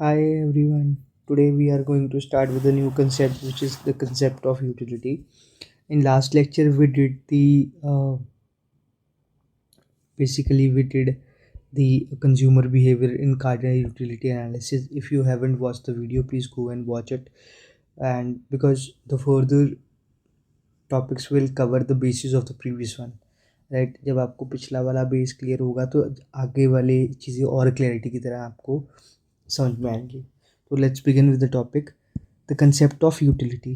Hi everyone. Today we are going to start with a new concept, which is the concept of utility. In last lecture, we did the consumer behavior in cardinal utility analysis. If you haven't watched the video, please go and watch it. And because the further topics will cover the basis of the previous one, right जब आपको पिछला वाला base clear होगा तो आगे वाली चीज़ें और क्लैरिटी की तरह आपको समझ में आएंगी. तो let's begin with the topic. The concept of utility.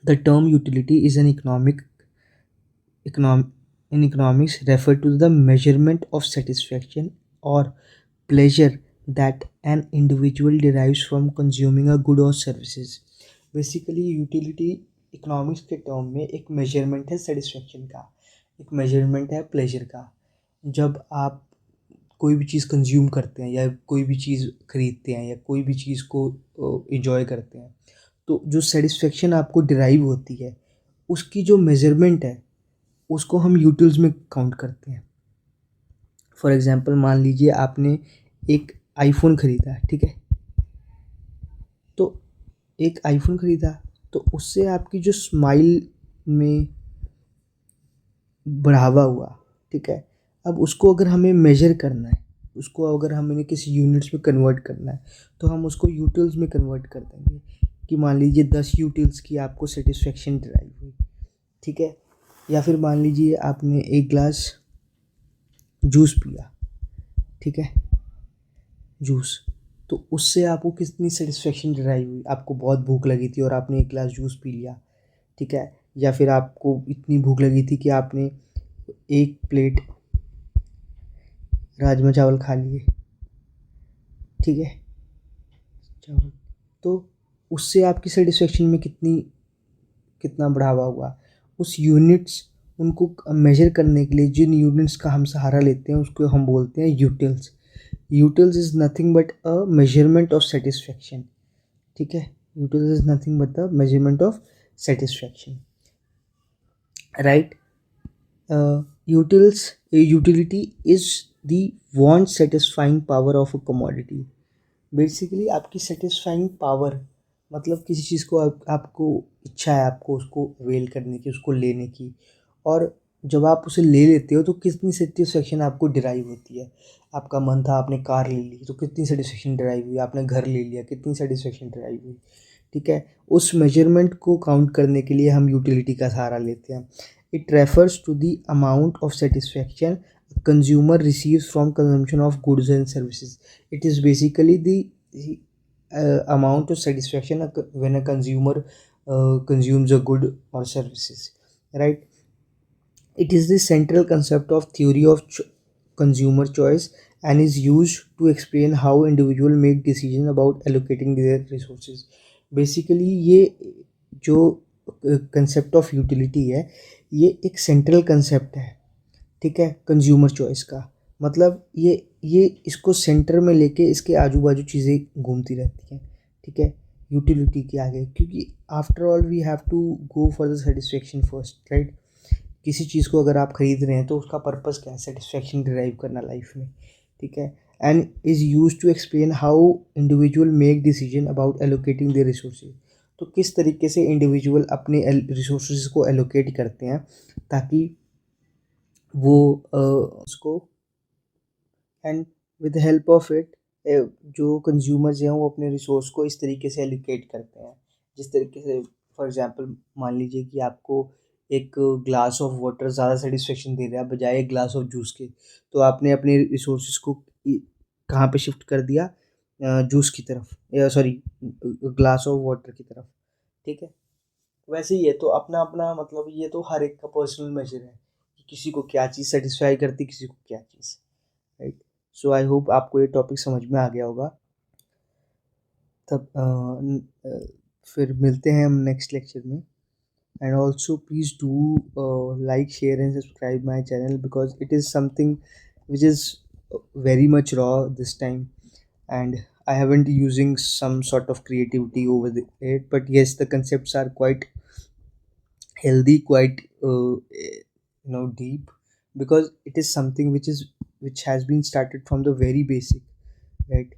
The term utility is econom, in economics refer to the measurement of satisfaction or pleasure that an individual derives from consuming a good or services. Basically utility economics के term में एक measurement है satisfaction का, एक measurement है pleasure का. जब आप कोई भी चीज़ कंज्यूम करते हैं या कोई भी चीज़ खरीदते हैं या कोई भी चीज़ को इंजॉय करते हैं, तो जो सेटिस्फेक्शन आपको डिराइव होती है उसकी जो मेजरमेंट है उसको हम यूटिल्स में काउंट करते हैं. फॉर एग्जांपल मान लीजिए आपने एक आईफोन ख़रीदा, ठीक है. तो एक आईफोन ख़रीदा तो उससे आपकी जो स्माइल में बढ़ावा हुआ, ठीक है. अब उसको अगर हमें मेजर करना है, उसको अगर हमें किसी यूनिट्स में कन्वर्ट करना है, तो हम उसको यूटिल्स में कन्वर्ट कर देंगे कि मान लीजिए 10 यूटिल्स की आपको सेटिस्फेक्शन ड्राइव हुई, ठीक है. या फिर मान लीजिए आपने एक ग्लास जूस पिया, ठीक है, जूस. तो उससे आपको कितनी सेटिस्फेक्शन ड्राइव हुई, आपको बहुत भूख लगी थी और आपने एक गिलास जूस पी लिया, ठीक है. या फिर आपको इतनी भूख लगी थी कि आपने एक प्लेट राजमा चावल खा लिए, ठीक है, चावल. तो उससे आपकी सेटिस्फेक्शन में कितना बढ़ावा हुआ. उस यूनिट्स उनको मेजर करने के लिए जिन यूनिट्स का हम सहारा लेते हैं उसको हम बोलते हैं utils. Utils is nothing but a measurement of satisfaction, ठीक है. Utils is nothing but the measurement of satisfaction, right. utility is the want satisfying power of a commodity. Basically आपकी सेटिस्फाइंग पावर मतलब किसी चीज़ को आपको इच्छा है आपको उसको अवेल करने की, उसको लेने की. और जब आप उसे ले लेते हो तो कितनी सेटिस्फेक्शन आपको डिराइव होती है. आपका मन था आपने कार ले ली तो कितनी सेटिस्फेक्शन डिराइव हुई, आपने घर ले लिया कितनी सेटिस्फेक्शन डिराइव हुई, ठीक है. उस मेजरमेंट को काउंट करने के लिए हम यूटिलिटी का सहारा लेते हैं. It refers to the amount of satisfaction consumer receives from consumption of goods and services. It is basically the amount of satisfaction when a consumer consumes a good or services, right. It is the central concept of theory of consumer choice and is used to explain how individual make decision about allocating their resources. Basically ये जो concept of utility है ये एक central concept है, ठीक है, consumer choice का. मतलब ये इसको सेंटर में लेके इसके आजू बाजू चीज़ें घूमती रहती हैं, ठीक है, यूटिलिटी के आगे. क्योंकि after all we have to go for the satisfaction first, right. किसी चीज़ को अगर आप ख़रीद रहे हैं तो उसका पर्पस क्या है, सेटिस्फेक्शन डिराइव करना लाइफ में, ठीक है. And is use to explain how individual make decision about allocating their resources. तो किस तरीके से इंडिविजुअल अपने रिसोर्सेज को एलोकेट करते हैं ताकि वो उसको and with help of it जो कंज्यूमर्स हैं वो अपने रिसोर्स को इस तरीके से एलोकेट करते हैं जिस तरीके से. फॉर एग्जांपल मान लीजिए कि आपको एक ग्लास ऑफ वाटर ज़्यादा सेटिस्फेक्शन दे रहा है बजाय एक ग्लास ऑफ जूस के, तो आपने अपने रिसोर्सेज को कहाँ पे शिफ्ट कर दिया, जूस की तरफ या सॉरी ग्लास ऑफ वाटर की तरफ, ठीक है. वैसे ही है. तो अपना अपना मतलब ये तो हर एक का पर्सनल मेजर है कि किसी को क्या चीज़ सेटिस्फाई करती किसी को क्या चीज़, राइट. सो आई होप आपको ये टॉपिक समझ में आ गया होगा. तब फिर मिलते हैं हम नेक्स्ट लेक्चर में. And also please do like share and subscribe my channel because it is something which is very much raw this time, and I haven't using some sort of creativity over it, but yes, the concepts are quite healthy, quite deep, because it is something which has been started from the very basic, right.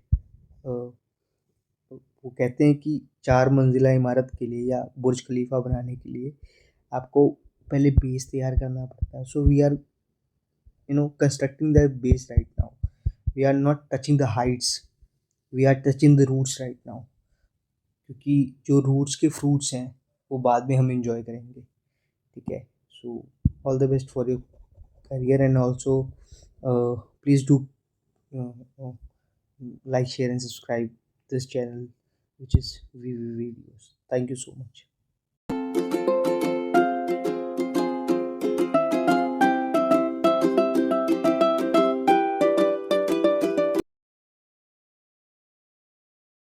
वो कहते हैं कि 4 मंजिला इमारत के लिए या बुर्ज खलीफा बनाने के लिए आपको पहले बेस तैयार करना पड़ता है। So we are constructing the base right now. We are not touching the heights, we are touching the roots right now, क्योंकि जो रूट्स के फ्रूट्स हैं वो बाद में हम इंजॉय करेंगे। ठीक है, so all the best for your career, and also please do like, share and subscribe this channel, which is VV videos. Thank you so much.